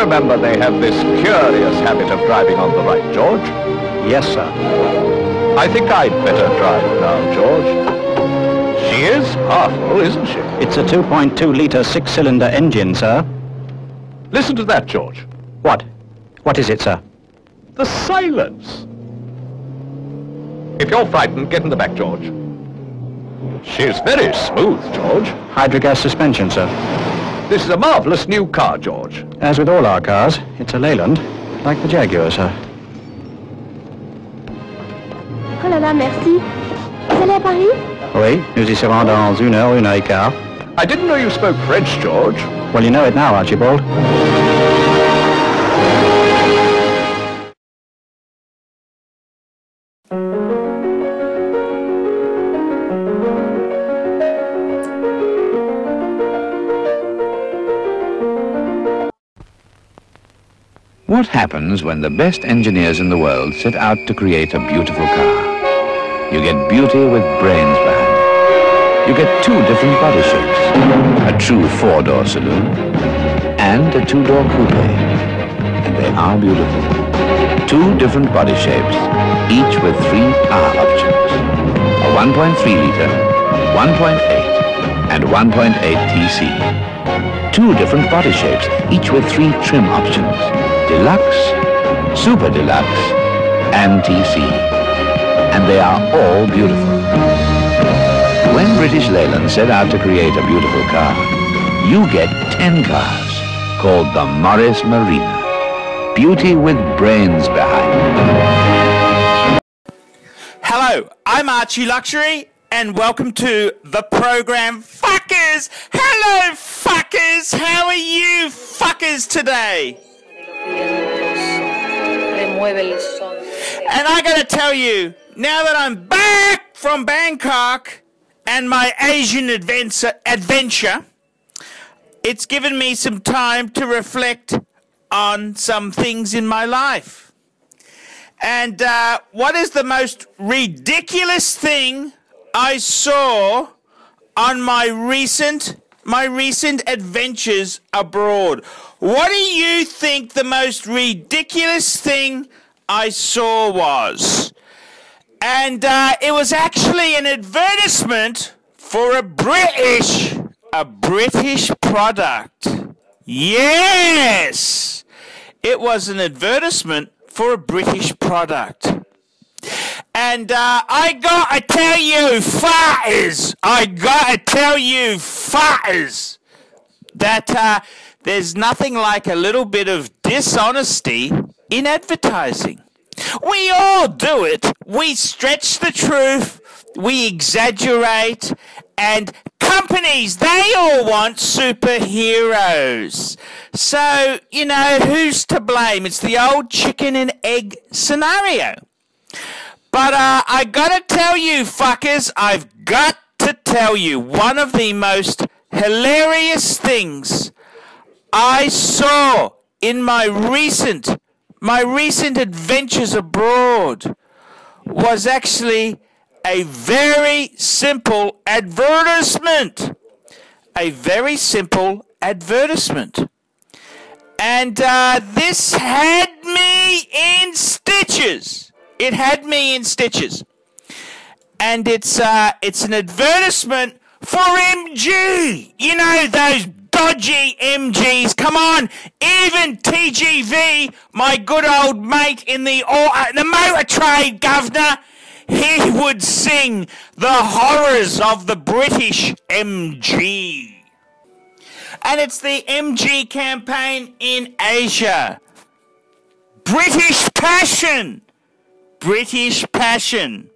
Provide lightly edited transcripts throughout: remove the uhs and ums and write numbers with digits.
remember they have this curious habit of driving on the right, George? Yes, sir. I think I'd better drive now, George. She is powerful, isn't she? It's a 2.2-litre six-cylinder engine, sir. Listen to that, George. What? What is it, sir? The silence. If you're frightened, get in the back, George. She's very smooth, George. Hydrogas suspension, sir. This is a marvellous new car, George. As with all our cars, it's a Leyland, like the Jaguar, sir. Oh là là, merci. Vous allez à Paris? Oui, nous y serons dans 1 heure et quart. I didn't know you spoke French, George. Well, you know it now, Archibald. What happens when the best engineers in the world set out to create a beautiful car? You get beauty with brains behind it. You get two different body shapes, a true four-door saloon and a two-door coupe. And they are beautiful. Two different body shapes, each with three power options. A 1.3-litre, 1.8 and 1.8 TC. Two different body shapes, each with three trim options. Deluxe, Super Deluxe, and TC. And they are all beautiful. When British Leyland set out to create a beautiful car, you get 10 cars called the Morris Marina. Beauty with brains behind. Hello, I'm Archie Luxury, and welcome to the program Fuckers! Hello, fuckers! How are you, fuckers, today? And I gotta tell you, now that I'm back from Bangkok and my Asian adventure, it's given me some time to reflect on some things in my life. And what is the most ridiculous thing I saw on my recent adventures abroad? What do you think the most ridiculous thing I saw was? And it was actually an advertisement for a British product. Yes! It was an advertisement for a British product. And I gotta tell you, fuckers, that there's nothing like a little bit of dishonesty in advertising. We all do it. We stretch the truth, we exaggerate, and companies, they all want superheroes. So, you know, who's to blame? It's the old chicken and egg scenario. But I gotta tell you, fuckers, I've got to tell you, one of the most hilarious things I saw in my recent adventures abroad was actually a very simple advertisement. A very simple advertisement. And this had me in stitches. It had me in stitches. And it's an advertisement for MG. You know, those dodgy MGs. Come on, even TGV, my good old mate in the motor trade, governor, he would sing the horrors of the British MG. And it's the MG campaign in Asia. British passion. British passion.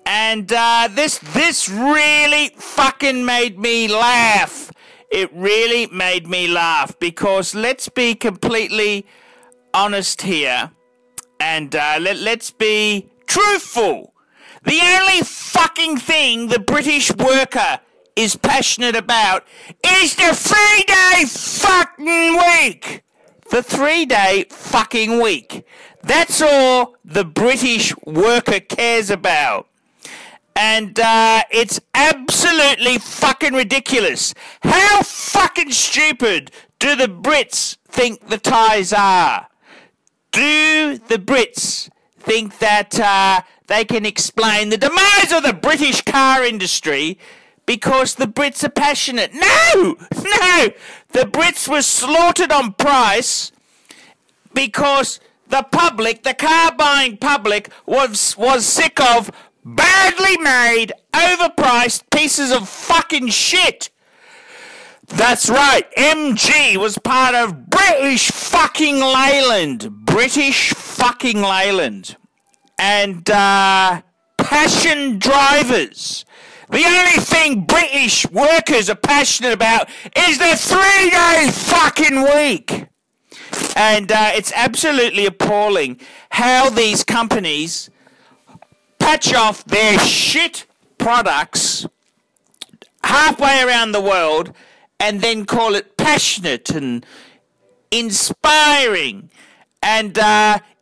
And this really fucking made me laugh. It really made me laugh, because let's be completely honest here, and let's be truthful. The only fucking thing the British worker is passionate about is the 3-day fucking week. The 3-day fucking week. That's all the British worker cares about. And it's absolutely fucking ridiculous. How fucking stupid do the Brits think the Thais are? Do the Brits think that they can explain the demise of the British car industry because the Brits are passionate? No! No! The Brits were slaughtered on price because the public, the car-buying public, was sick of badly made, overpriced pieces of fucking shit. That's right, MG was part of British fucking Leyland. British fucking Leyland. And, passion drivers. The only thing British workers are passionate about is the 3-day fucking week. And it's absolutely appalling how these companies patch off their shit products halfway around the world and then call it passionate and inspiring. And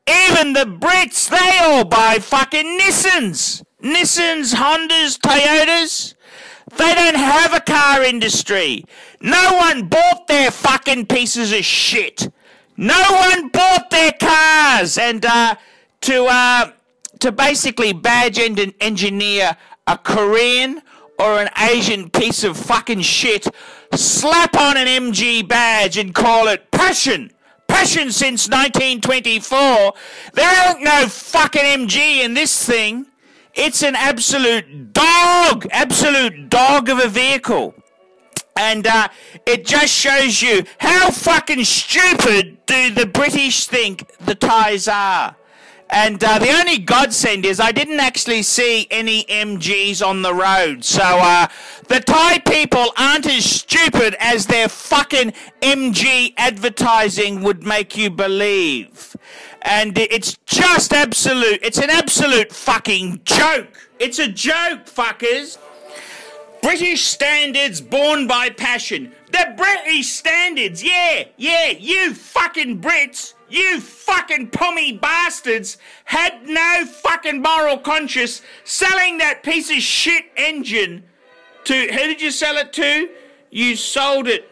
even the Brits, they all buy fucking Nissans. Nissans, Hondas, Toyotas. They don't have a car industry. No one bought their fucking pieces of shit. No one bought their cars. And to basically badge and engineer a Korean or an Asian piece of fucking shit, slap on an MG badge and call it passion. Passion since 1924. There ain't no fucking MG in this thing. It's an absolute dog of a vehicle. And it just shows you how fucking stupid do the British think the Thais are. And the only godsend is I didn't actually see any MGs on the road. So the Thai people aren't as stupid as their fucking MG advertising would make you believe. And it's just absolute, it's an absolute fucking joke. It's a joke, fuckers. British standards born by passion. The British standards, yeah, you fucking Brits, you fucking pommy bastards had no fucking moral conscience selling that piece of shit engine to, who did you sell it to? You sold it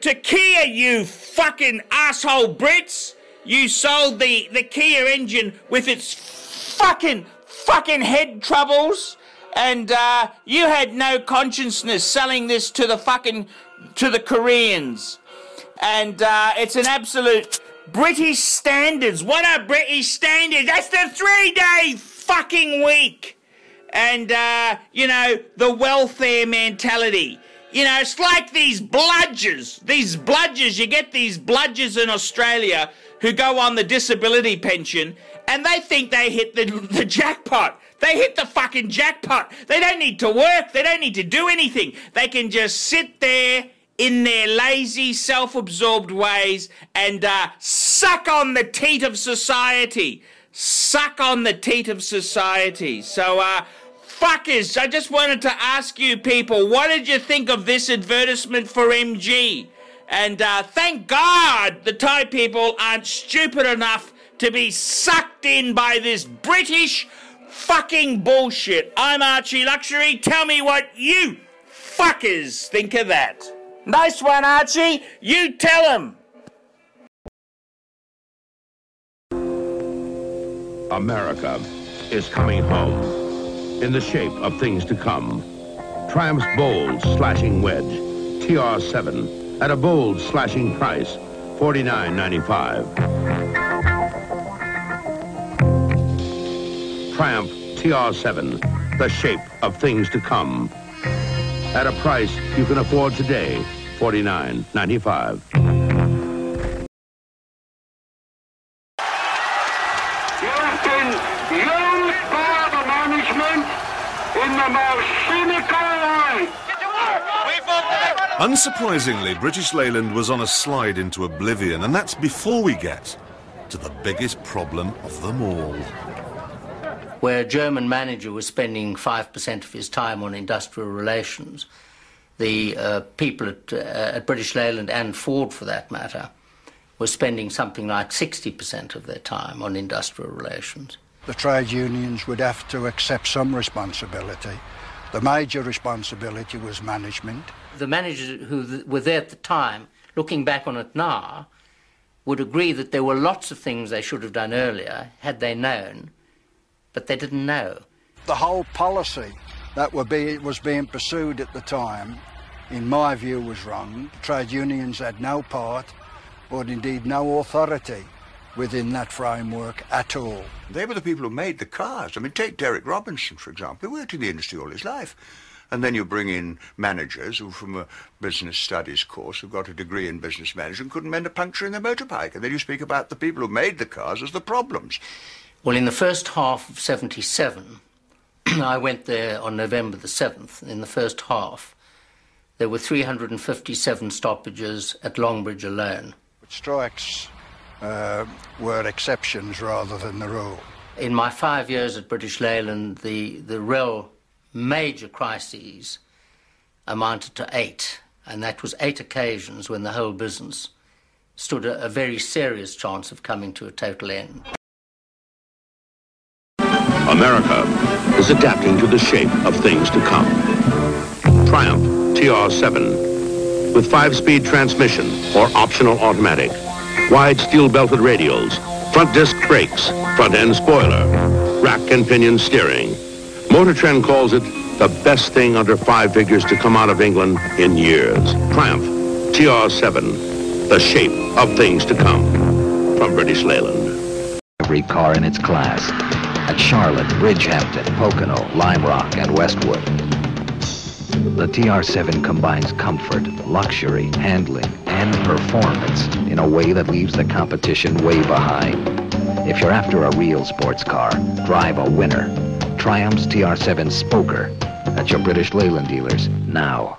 to Kia, you fucking asshole Brits. You sold the Kia engine with its fucking head troubles. And you had no consciousness selling this to the Koreans. And it's an absolute British standards. What are British standards? That's the 3-day fucking week. And, you know, the welfare mentality. You know, it's like these bludgers. You get these bludgers in Australia who go on the disability pension and they think they hit the jackpot. They hit the fucking jackpot. They don't need to work. They don't need to do anything. They can just sit there in their lazy, self-absorbed ways and suck on the teat of society. Suck on the teat of society. So, fuckers, I just wanted to ask you people, what did you think of this advertisement for MG? And thank God the Thai people aren't stupid enough to be sucked in by this British fucking bullshit. I'm Archie Luxury. Tell me what you fuckers think of that. Nice one, Archie. You tell them. America is coming home in the shape of things to come. Triumph's bold slashing wedge, TR7, at a bold slashing price, $49.95. Triumph TR7, the shape of things to come. At a price you can afford today, $49.95. You've been used by the management in the most cynical way. Unsurprisingly, British Leyland was on a slide into oblivion, and that's before we get to the biggest problem of them all. Where a German manager was spending 5% of his time on industrial relations, the people at British Leyland, and Ford for that matter, were spending something like 60% of their time on industrial relations. The trade unions would have to accept some responsibility. The major responsibility was management. The managers who were there at the time, looking back on it now, would agree that there were lots of things they should have done earlier had they known, but they didn't know. The whole policy that was being pursued at the time, in my view, was wrong. Trade unions had no part, or indeed no authority within that framework at all. They were the people who made the cars. I mean, take Derek Robinson, for example. He worked in the industry all his life. And then you bring in managers who, from a business studies course, who've got a degree in business management, couldn't mend a puncture in their motorbike. And then you speak about the people who made the cars as the problems. Well, in the first half of '77, I went there on November the 7th. In the first half, there were 357 stoppages at Longbridge alone. Strikes were exceptions rather than the rule. In my 5 years at British Leyland, the real major crises amounted to 8, and that was 8 occasions when the whole business stood a very serious chance of coming to a total end. America is adapting to the shape of things to come. Triumph TR7 with 5-speed transmission or optional automatic, wide steel-belted radials, front disc brakes, front-end spoiler, rack and pinion steering. Motor Trend calls it the best thing under 5 figures to come out of England in years. Triumph TR7, the shape of things to come. From British Leyland. Every car in its class at Charlotte, Bridgehampton, Pocono, Lime Rock, and Westwood. The TR7 combines comfort, luxury, handling, and performance in a way that leaves the competition way behind. If you're after a real sports car, drive a winner. Triumph's TR7 Spoker at your British Leyland dealers now.